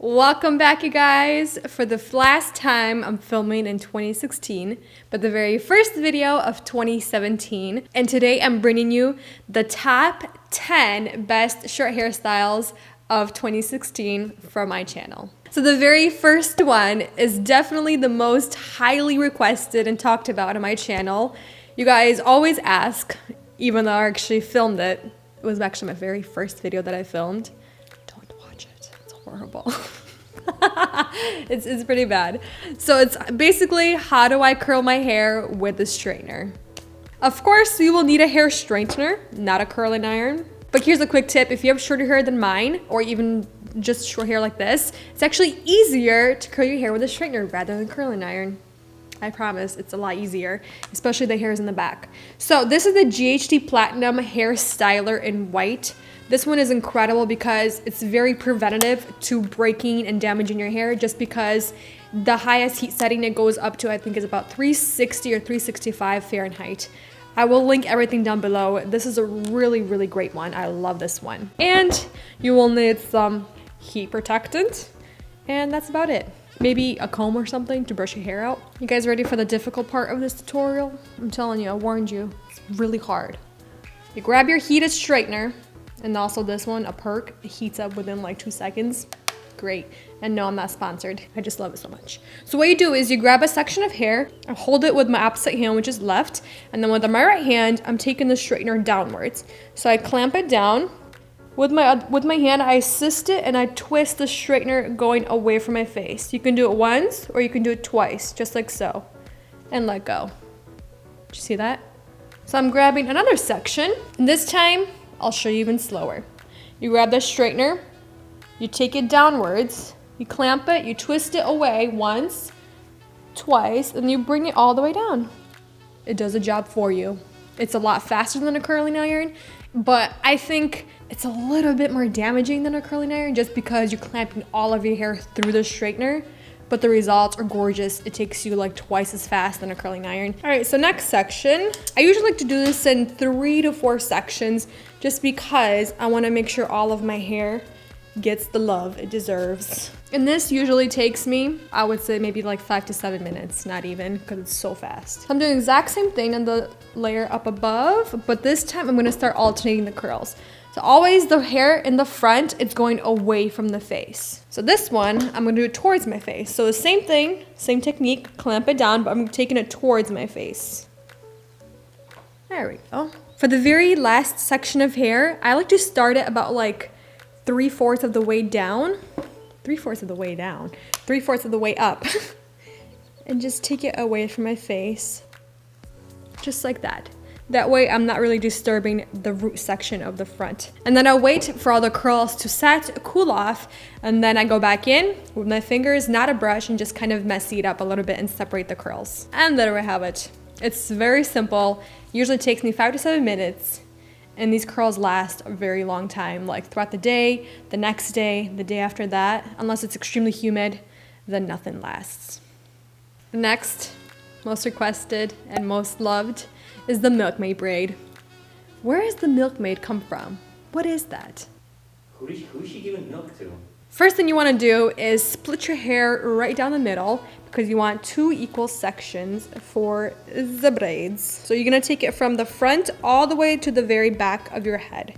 Welcome back, you guys. For the last time, I'm filming in 2016, but the very first video of 2017. And today I'm bringing you the top 10 best short hairstyles of 2016 from my channel. So the very first one is definitely the most highly requested and talked about on my channel. You guys always ask, even though I actually filmed it. It was actually my very first video that I filmed. Horrible. it's pretty bad. So it's basically, how do I curl my hair with a straightener? Of course, you will need a hair straightener, not a curling iron. But here's a quick tip. If you have shorter hair than mine, or even just short hair like this, it's actually easier to curl your hair with a straightener rather than curling iron. I promise, it's a lot easier, especially the hairs in the back. So this is the GHD Platinum Hair Styler in white. This one is incredible because it's very preventative to breaking and damaging your hair, just because the highest heat setting it goes up to, I think, is about 360 or 365 Fahrenheit. I will link everything down below. This is a really, really great one. I love this one. And you will need some heat protectant, and that's about it. Maybe a comb or something to brush your hair out. You guys ready for the difficult part of this tutorial? I'm telling you, I warned you, it's really hard. You grab your heated straightener, and also this one, a perk, it heats up within like 2 seconds. Great. And no, I'm not sponsored. I just love it so much. So what you do is you grab a section of hair, I hold it with my opposite hand, which is left, and then with my right hand, I'm taking the straightener downwards. So I clamp it down. With my hand, I assist it and I twist the straightener going away from my face. You can do it once or you can do it twice, just like so, and let go. Did you see that? So I'm grabbing another section, and this time, I'll show you even slower. You grab the straightener, you take it downwards, you clamp it, you twist it away once, twice, and you bring it all the way down. It does a job for you. It's a lot faster than a curling iron, but I think it's a little bit more damaging than a curling iron just because you're clamping all of your hair through the straightener, but the results are gorgeous. It takes you like twice as fast than a curling iron. All right, so next section. I usually like to do this in 3 to 4 sections just because I want to make sure all of my hair gets the love it deserves. And this usually takes me, I would say, maybe like 5 to 7 minutes, not even, because it's so fast. So I'm doing the exact same thing on the layer up above, but this time I'm going to start alternating the curls. So always the hair in the front, it's going away from the face. So this one, I'm going to do it towards my face. So the same thing, same technique, clamp it down, but I'm taking it towards my face. There we go. For the very last section of hair, I like to start it about like 3/4 of the way down. 3/4 of the way down. 3/4 of the way up. And just take it away from my face. Just like that. That way I'm not really disturbing the root section of the front. And then I wait for all the curls to set, cool off, and then I go back in with my fingers, not a brush, and just kind of messy it up a little bit and separate the curls. And there we have it. It's very simple. Usually takes me 5 to 7 minutes. And these curls last a very long time, like throughout the day, the next day, the day after that. Unless it's extremely humid, then nothing lasts. The next, most requested and most loved, is the milkmaid braid. Where does the milkmaid come from? What is that? Who is she giving milk to? First thing you want to do is split your hair right down the middle because you want 2 equal sections for the braids. So you're going to take it from the front all the way to the very back of your head.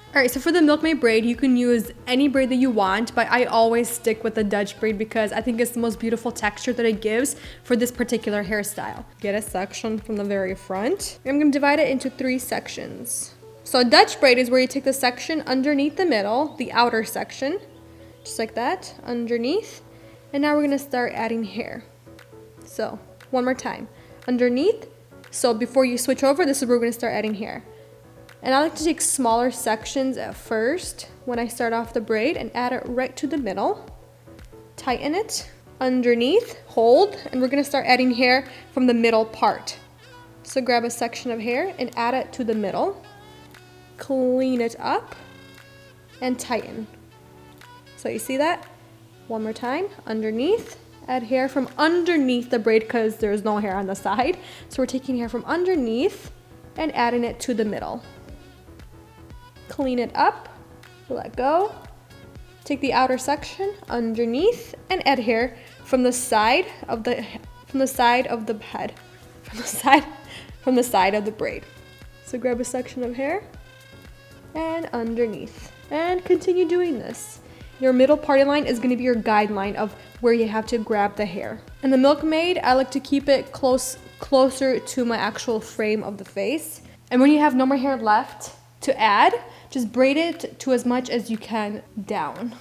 All right, so for the milkmaid braid, you can use any braid that you want, but I always stick with the Dutch braid because I think it's the most beautiful texture that it gives for this particular hairstyle. Get a section from the very front. I'm going to divide it into 3 sections. So a Dutch braid is where you take the section underneath the middle, the outer section, just like that, underneath. And now we're going to start adding hair. So one more time, underneath. So before you switch over, this is where we're going to start adding hair. And I like to take smaller sections at first when I start off the braid and add it right to the middle. Tighten it, underneath, hold, and we're going to start adding hair from the middle part. So grab a section of hair and add it to the middle. Clean it up and tighten. So you see that? One more time, underneath. Add hair from underneath the braid because there's no hair on the side. So we're taking hair from underneath and adding it to the middle. Clean it up, let go, Take the outer section underneath and add hair from the side of the head, from the side of the braid. So grab a section of hair and underneath, and continue doing this. Your middle party line is going to be your guideline of where you have to grab the hair. And the milkmaid, I like to keep it closer to my actual frame of the face. And when you have no more hair left to add, just braid it to as much as you can down.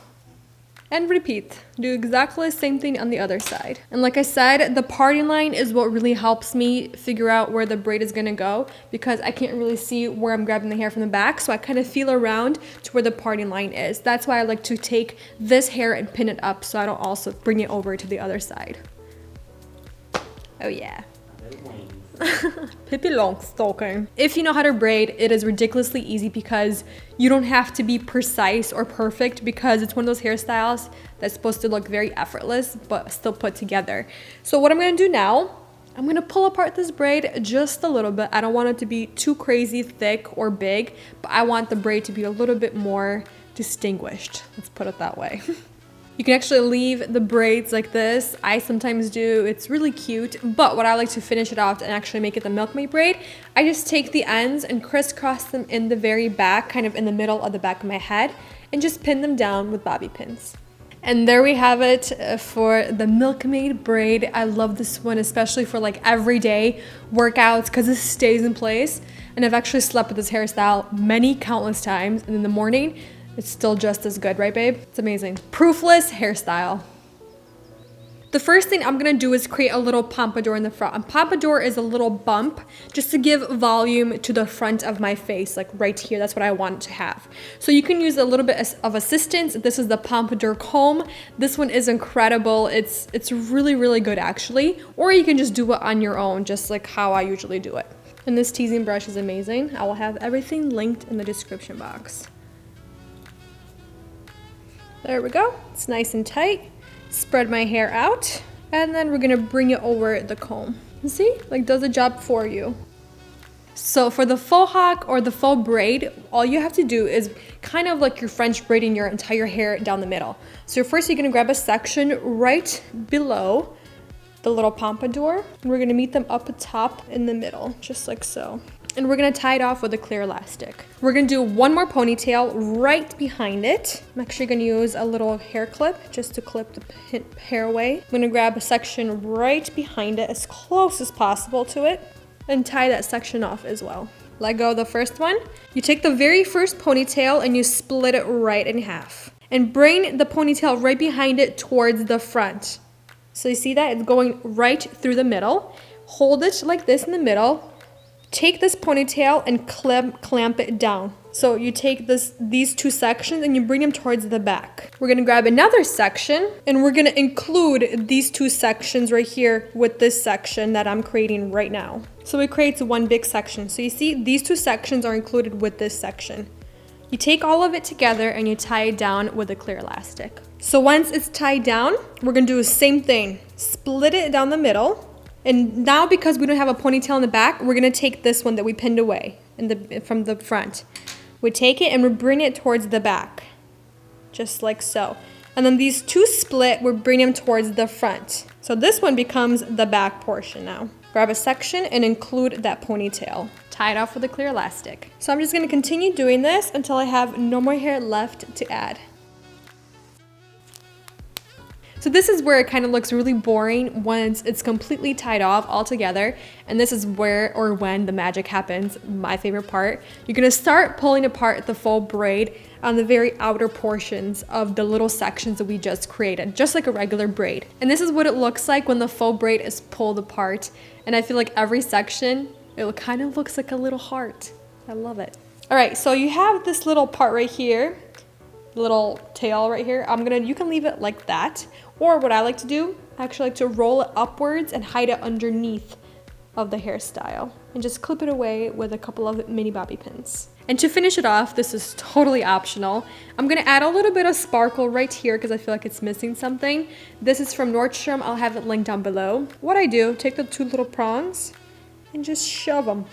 And repeat. Do exactly the same thing on the other side. And like I said, the party line is what really helps me figure out where the braid is gonna go, because I can't really see where I'm grabbing the hair from the back, so I kind of feel around to where the party line is. That's why I like to take this hair and pin it up so I don't also bring it over to the other side. Oh yeah. Pippi Longstocking. If you know how to braid, it is ridiculously easy because you don't have to be precise or perfect, because it's one of those hairstyles that's supposed to look very effortless but still put together. So what I'm going to do now, I'm going to pull apart this braid just a little bit. I don't want it to be too crazy thick or big, but I want the braid to be a little bit more distinguished. Let's put it that way. You can actually leave the braids like this. I sometimes do. It's really cute. But what I like to finish it off and actually make it the milkmaid braid, I just take the ends and crisscross them in the very back, kind of in the middle of the back of my head, and just pin them down with bobby pins. And there we have it for the milkmaid braid. I love this one, especially for like everyday workouts, because it stays in place. And I've actually slept with this hairstyle many countless times, and in the morning, it's still just as good, right, babe? It's amazing. Proofless hairstyle. The first thing I'm gonna do is create a little pompadour in the front. A pompadour is a little bump just to give volume to the front of my face, like right here. That's what I want it to have. So you can use a little bit of assistance. This is the pompadour comb. This one is incredible. It's really, really good actually. Or you can just do it on your own, just like how I usually do it. And this teasing brush is amazing. I will have everything linked in the description box. There we go. It's nice and tight. Spread my hair out, and then we're gonna bring it over the comb. You see, like does the job for you. So for the faux hawk or the faux braid, all you have to do is kind of like your French braiding your entire hair down the middle. So first you're gonna grab a section right below the little pompadour, and we're gonna meet them up top in the middle, just like so. And we're gonna tie it off with a clear elastic. We're gonna do one more ponytail right behind it. I'm actually gonna use a little hair clip just to clip the hair away. I'm gonna grab a section right behind it as close as possible to it and tie that section off as well. Let go of the first one. You take the very first ponytail and you split it right in half. And bring the ponytail right behind it towards the front. So you see that? It's going right through the middle. Hold it like this in the middle. Take this ponytail and clamp it down. So you take these two sections and you bring them towards the back. We're gonna grab another section and we're gonna include these two sections right here with this section that I'm creating right now. So it creates one big section. So you see these two sections are included with this section. You take all of it together and you tie it down with a clear elastic. So once it's tied down, we're gonna do the same thing. Split it down the middle. And now because we don't have a ponytail in the back, we're gonna take this one that we pinned away from the front. We take it and we bring it towards the back, just like so. And then these two split, we bring them towards the front. So this one becomes the back portion now. Grab a section and include that ponytail. Tie it off with a clear elastic. So I'm just gonna continue doing this until I have no more hair left to add. So this is where it kind of looks really boring once it's completely tied off all together. And this is where or when the magic happens, my favorite part. You're gonna start pulling apart the full braid on the very outer portions of the little sections that we just created, just like a regular braid. And this is what it looks like when the faux braid is pulled apart. And I feel like every section, it kind of looks like a little heart. I love it. All right, so you have this little part right here, little tail right here. You can leave it like that. Or what I like to do, I actually like to roll it upwards and hide it underneath of the hairstyle and just clip it away with a couple of mini bobby pins. And to finish it off, this is totally optional. I'm gonna add a little bit of sparkle right here because I feel like it's missing something. This is from Nordstrom. I'll have it linked down below. What I do, take the two little prongs and just shove them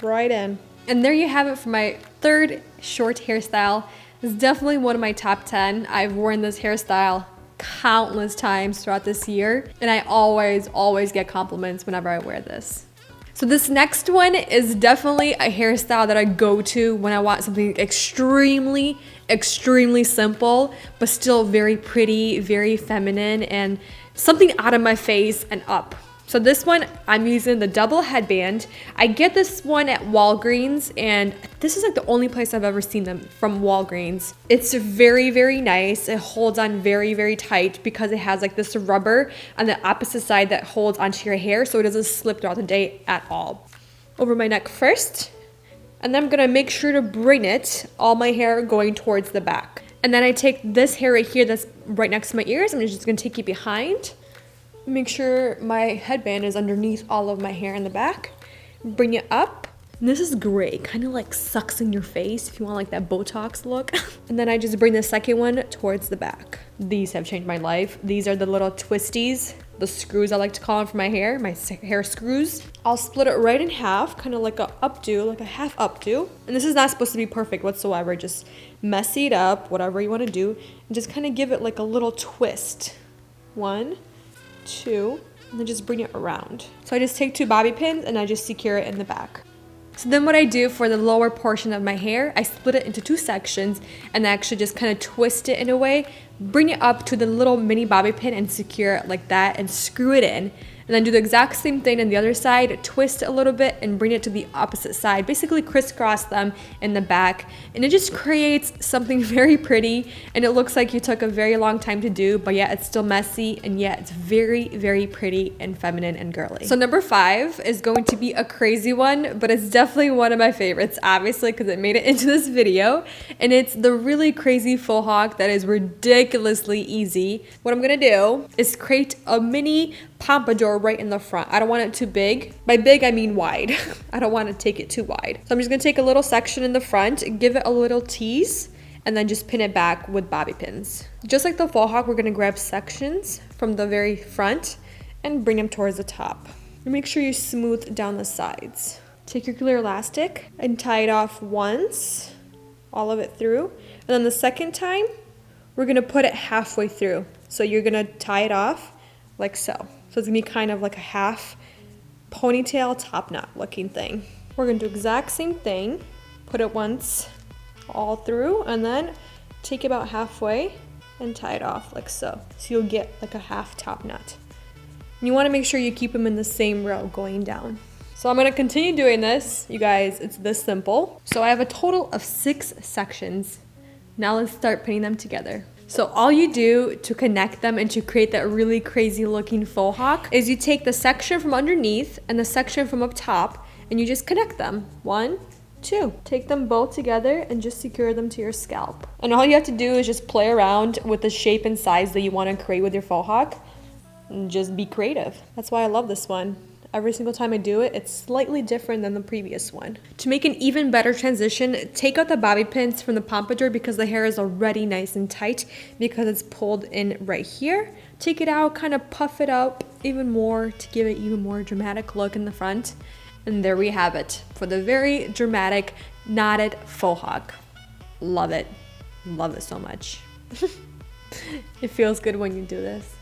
right in. And there you have it for my third short hairstyle. It's definitely one of my top 10. I've worn this hairstyle countless times throughout this year, and I always get compliments whenever I wear this. So this next one is definitely a hairstyle that I go to when I want something extremely simple, but still very pretty, very feminine, and something out of my face and up. So this one, I'm using the double headband. I get this one at Walgreens, and this is like the only place I've ever seen them, from Walgreens. It's very nice. It holds on very tight because it has like this rubber on the opposite side that holds onto your hair, so it doesn't slip throughout the day at all. Over my neck first, and then I'm gonna make sure to bring it, all my hair going towards the back. And then I take this hair right here that's right next to my ears. I'm just gonna take it behind. Make sure my headband is underneath all of my hair in the back. Bring it up. And this is great, kind of like sucks in your face if you want like that Botox look. And then I just bring the second one towards the back. These have changed my life. These are the little twisties, the screws I like to call them for my hair screws. I'll split it right in half, kind of like a updo, like a half updo. And this is not supposed to be perfect whatsoever. Just messy it up, whatever you want to do, and just kind of give it like a little twist. 1, 2, and then just bring it around. So I just take 2 bobby pins and I just secure it in the back. So then what I do for the lower portion of my hair, I split it into 2 sections and actually just kind of twist it in a way, bring it up to the little mini bobby pin and secure it like that and screw it in. And then do the exact same thing on the other side, twist it a little bit and bring it to the opposite side. Basically crisscross them in the back. And it just creates something very pretty, and it looks like you took a very long time to do, but yet it's still messy, and yet it's very pretty and feminine and girly. So number 5 is going to be a crazy one, but it's definitely one of my favorites, obviously, because it made it into this video. And it's the really crazy faux hawk that is ridiculously easy. What I'm gonna do is create a mini pompadour right in the front. I don't want it too big. By big, I mean wide. I don't want to take it too wide. So I'm just gonna take a little section in the front, give it a little tease, and then just pin it back with bobby pins. Just like the faux hawk, we're gonna grab sections from the very front and bring them towards the top. And make sure you smooth down the sides. Take your clear elastic and tie it off once, all of it through. And then the second time, we're gonna put it halfway through. So you're gonna tie it off like so. So it's gonna be kind of like a half ponytail top knot looking thing. We're gonna do the exact same thing. Put it once all through and then take it about halfway and tie it off like so. So you'll get like a half top knot. And you wanna make sure you keep them in the same row going down. So I'm gonna continue doing this. You guys, it's this simple. So I have a total of 6 sections. Now let's start putting them together. So all you do to connect them and to create that really crazy looking faux hawk is you take the section from underneath and the section from up top and you just connect them. 1, 2. Take them both together and just secure them to your scalp. And all you have to do is just play around with the shape and size that you want to create with your faux hawk and just be creative. That's why I love this one. Every single time I do it, it's slightly different than the previous one. To make an even better transition, take out the bobby pins from the pompadour because the hair is already nice and tight because it's pulled in right here. Take it out, kind of puff it up even more to give it even more dramatic look in the front. And there we have it for the very dramatic knotted faux hawk. Love it. Love it so much. It feels good when you do this.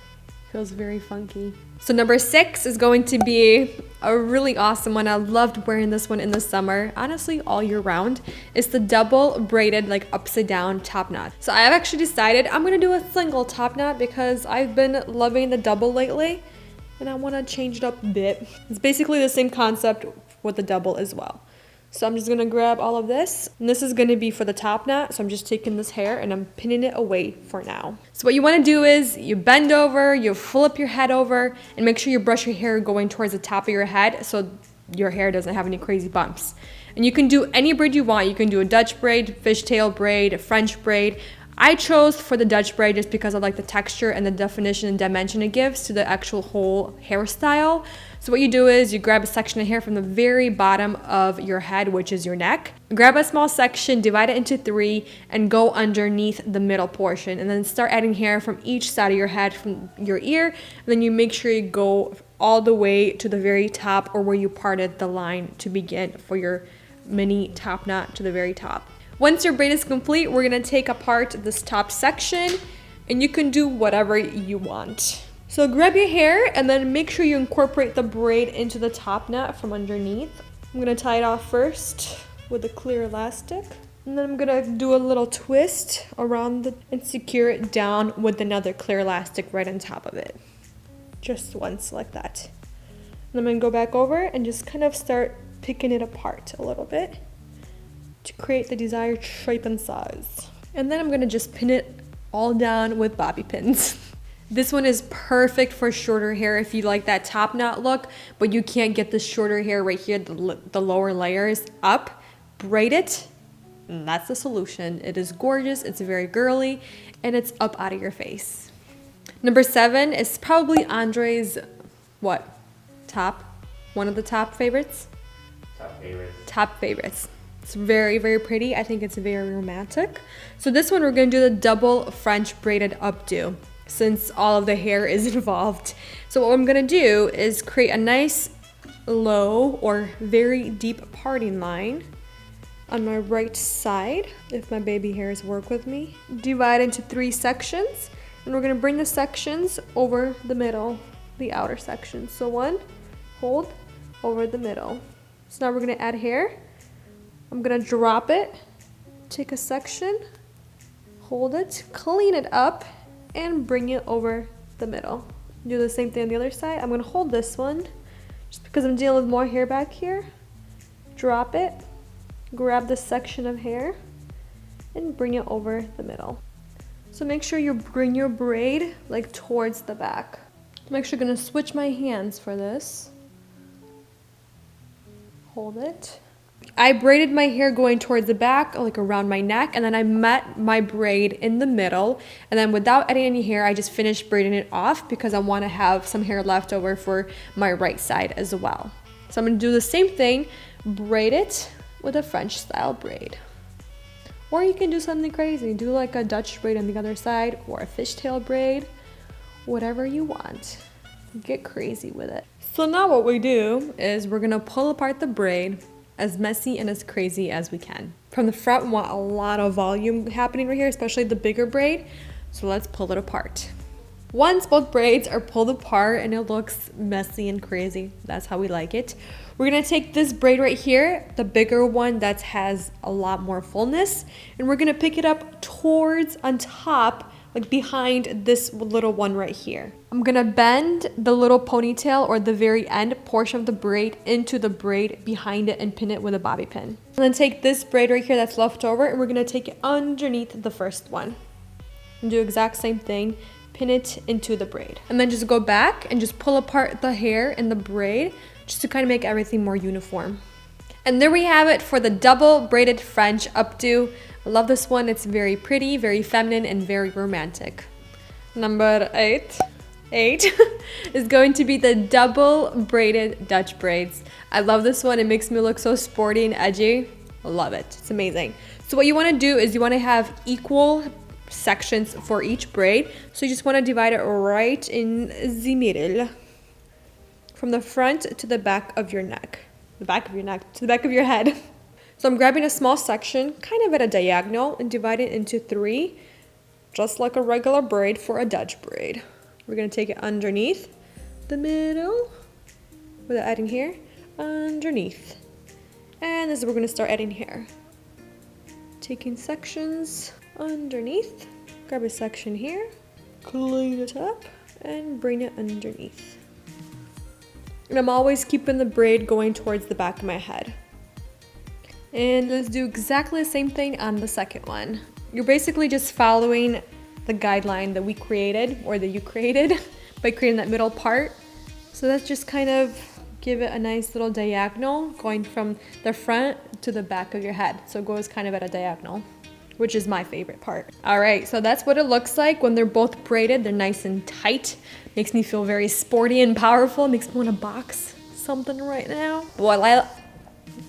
Feels very funky. So number 6 is going to be a really awesome one. I loved wearing this one in the summer, honestly all year round. It's the double braided like upside down top knot. So I've actually decided I'm gonna do a single top knot because I've been loving the double lately and I wanna change it up a bit. It's basically the same concept with the double as well. So I'm just gonna grab all of this, and this is gonna be for the top knot. So I'm just taking this hair and I'm pinning it away for now. So what you wanna do is you bend over, you flip your head over, and make sure you brush your hair going towards the top of your head so your hair doesn't have any crazy bumps. And you can do any braid you want. You can do a Dutch braid, fishtail braid, a French braid. I chose for the Dutch braid just because I like the texture and the definition and dimension it gives to the actual whole hairstyle. So what you do is you grab a section of hair from the very bottom of your head, which is your neck. Grab a small section, divide it into 3, and go underneath the middle portion. And then start adding hair from each side of your head, from your ear. And then you make sure you go all the way to the very top or where you parted the line to begin for your mini top knot to the very top. Once your braid is complete, we're gonna take apart this top section and you can do whatever you want. So grab your hair and then make sure you incorporate the braid into the top knot from underneath. I'm gonna tie it off first with a clear elastic. And then I'm gonna do a little twist around and secure it down with another clear elastic right on top of it. Just once like that. And I'm gonna go back over and just kind of start picking it apart a little bit to create the desired shape and size. And then I'm gonna just pin it all down with bobby pins. This one is perfect for shorter hair if you like that top knot look, but you can't get the shorter hair right here, the lower layers up. Braid it, and that's the solution. It is gorgeous, it's very girly, and it's up out of your face. Number 7 is probably Andre's, what? One of the top favorites? Top favorites. Top favorites. It's very, very pretty. I think it's very romantic. So this one, we're gonna do the double French braided updo, since all of the hair is involved. So what I'm gonna do is create a nice low or very deep parting line on my right side, if my baby hairs work with me. Divide into 3 sections, and we're gonna bring the sections over the middle, the outer section. So 1, hold, over the middle. So now we're gonna add hair. I'm gonna drop it, take a section, hold it, clean it up, and bring it over the middle. Do the same thing on the other side. I'm gonna hold this one just because I'm dealing with more hair back here. Drop it, grab this section of hair, and bring it over the middle. So make sure you bring your braid like towards the back. I'm actually gonna switch my hands for this. Hold it. I braided my hair going towards the back, like around my neck, and then I met my braid in the middle. And then without adding any hair, I just finished braiding it off because I want to have some hair left over for my right side as well. So I'm going to do the same thing, braid it with a French style braid. Or you can do something crazy, do like a Dutch braid on the other side or a fishtail braid, whatever you want. Get crazy with it. So now what we do is we're going to pull apart the braid as messy and as crazy as we can. From the front, we want a lot of volume happening right here, especially the bigger braid. So let's pull it apart. Once both braids are pulled apart and it looks messy and crazy, that's how we like it. We're gonna take this braid right here, the bigger one that has a lot more fullness, and we're gonna pick it up towards on top, like behind this little one right here. I'm gonna bend the little ponytail or the very end portion of the braid into the braid behind it and pin it with a bobby pin. And then take this braid right here that's left over and we're gonna take it underneath the first one. And do exact same thing, pin it into the braid. And then just go back and just pull apart the hair and the braid just to kind of make everything more uniform. And there we have it for the double braided French updo. I love this one. It's very pretty, very feminine, and very romantic. Number 8 is going to be the double braided Dutch braids. I love this one. It makes me look so sporty and edgy. I love it. It's amazing. So what you want to do is you want to have equal sections for each braid. So you just want to divide it right in the middle, from the front to the back of your neck. The back of your neck to the back of your head. So I'm grabbing a small section, kind of at a diagonal, and divide it into 3, just like a regular braid for a Dutch braid. We're gonna take it underneath the middle, without adding hair, underneath. And this is where we're gonna start adding hair. Taking sections underneath, grab a section here, clean it up, and bring it underneath. And I'm always keeping the braid going towards the back of my head. And let's do exactly the same thing on the second one. You're basically just following the guideline that we created, or that you created, by creating that middle part. So let's just kind of give it a nice little diagonal, going from the front to the back of your head. So it goes kind of at a diagonal, which is my favorite part. All right, so that's what it looks like when they're both braided. They're nice and tight. Makes me feel very sporty and powerful. Makes me want to box something right now. Well, I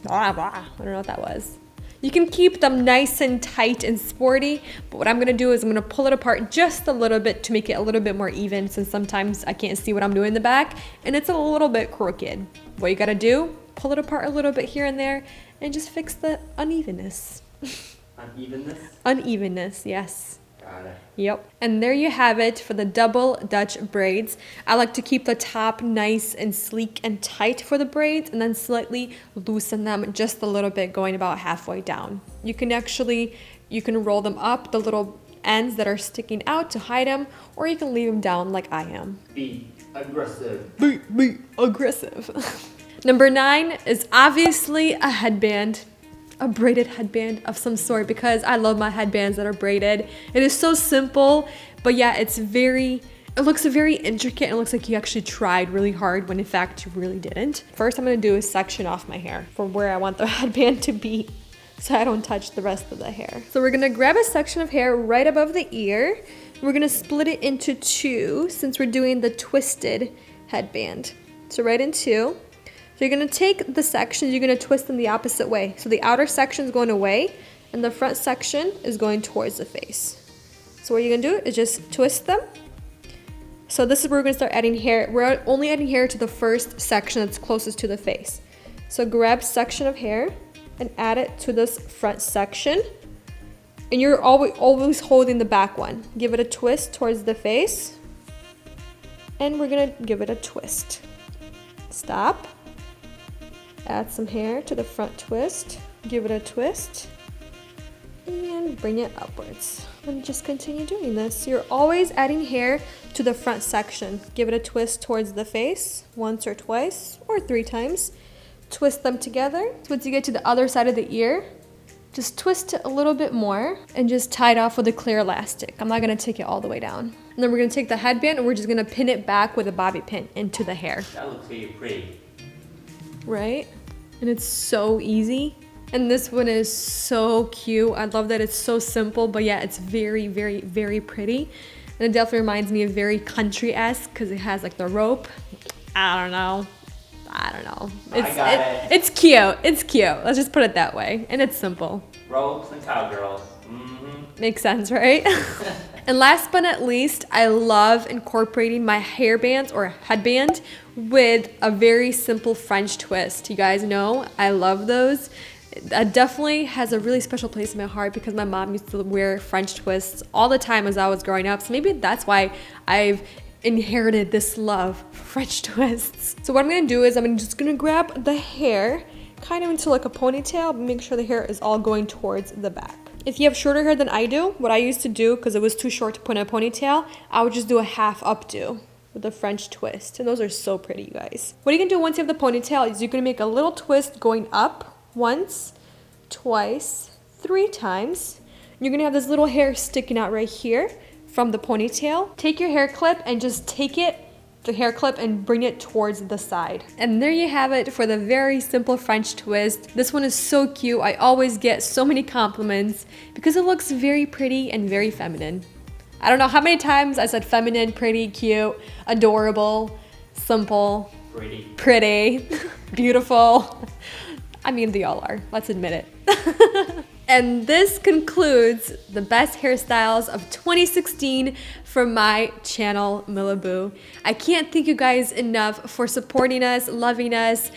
don't know what that was. You can keep them nice and tight and sporty, but what I'm gonna do is I'm gonna pull it apart just a little bit to make it a little bit more even, since sometimes I can't see what I'm doing in the back and it's a little bit crooked. What you gotta do, pull it apart a little bit here and there and just fix the unevenness. Unevenness, yes. Got it. Yep. And there you have it for the double Dutch braids. I like to keep the top nice and sleek and tight for the braids and then slightly loosen them just a little bit, going about halfway down. You can roll them up, the little ends that are sticking out to hide them, or you can leave them down like I am. Be aggressive. Be aggressive. Number 9 is obviously a headband. A braided headband of some sort, because I love my headbands that are braided. It is so simple, but yeah, it looks very intricate and it looks like you actually tried really hard when in fact you really didn't. First I'm gonna do is section off my hair from where I want the headband to be so I don't touch the rest of the hair. So we're gonna grab a section of hair right above the ear. We're gonna split it into 2 since we're doing the twisted headband. So right in 2. So you're gonna take the sections, you're gonna twist them the opposite way. So the outer section is going away and the front section is going towards the face. So what you're gonna do is just twist them. So this is where we're gonna start adding hair. We're only adding hair to the first section that's closest to the face. So grab section of hair and add it to this front section. And you're always holding the back one. Give it a twist towards the face. And we're gonna give it a twist. Stop. Add some hair to the front twist, give it a twist, and bring it upwards. And just continue doing this. You're always adding hair to the front section. Give it a twist towards the face, once or twice, or 3 times. Twist them together. Once you get to the other side of the ear, just twist it a little bit more and just tie it off with a clear elastic. I'm not gonna take it all the way down. And then we're gonna take the headband and we're just gonna pin it back with a bobby pin into the hair. That looks really pretty. Right? And it's so easy. And this one is so cute. I love that it's so simple, but yeah, it's very, very, very pretty. And it definitely reminds me of very country-esque because it has like the rope. I don't know. It's cute. It's cute. Let's just put it that way. And it's simple. Ropes and cowgirls. Makes sense, right? And last but not least, I love incorporating my hairbands or headband with a very simple French twist. You guys know I love those. That definitely has a really special place in my heart because my mom used to wear French twists all the time as I was growing up. So maybe that's why I've inherited this love for French twists. So what I'm gonna do is I'm just gonna grab the hair kind of into like a ponytail, but make sure the hair is all going towards the back. If you have shorter hair than I do, what I used to do, because it was too short to put in a ponytail, I would just do a half updo with a French twist. And those are so pretty, you guys. What you can do once you have the ponytail is you're gonna make a little twist going up once, twice, 3 times. You're gonna have this little hair sticking out right here from the ponytail. Take your hair clip and just take the hair clip and bring it towards the side. And there you have it for the very simple French twist. This one is so cute. I always get so many compliments because it looks very pretty and very feminine. I don't know how many times I said feminine, pretty, cute, adorable, simple, pretty, beautiful. I mean, they all are. Let's admit it. And this concludes the best hairstyles of 2016 from my channel, Milabu. I can't thank you guys enough for supporting us, loving us,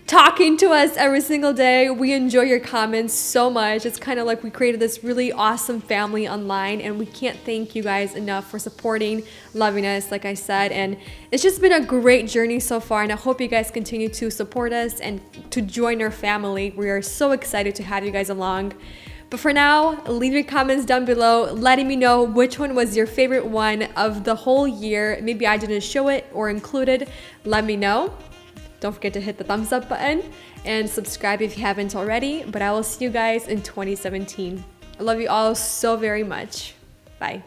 talking to us every single day. We enjoy your comments so much. It's kind of like we created this really awesome family online, and we can't thank you guys enough for supporting, loving us, like I said. And it's just been a great journey so far, and I hope you guys continue to support us and to join our family. We are so excited to have you guys along. But for now, leave your comments down below letting me know which one was your favorite one of the whole year. Maybe I didn't show it or include it. Let me know. Don't forget to hit the thumbs up button and subscribe if you haven't already. But I will see you guys in 2017. I love you all so very much. Bye.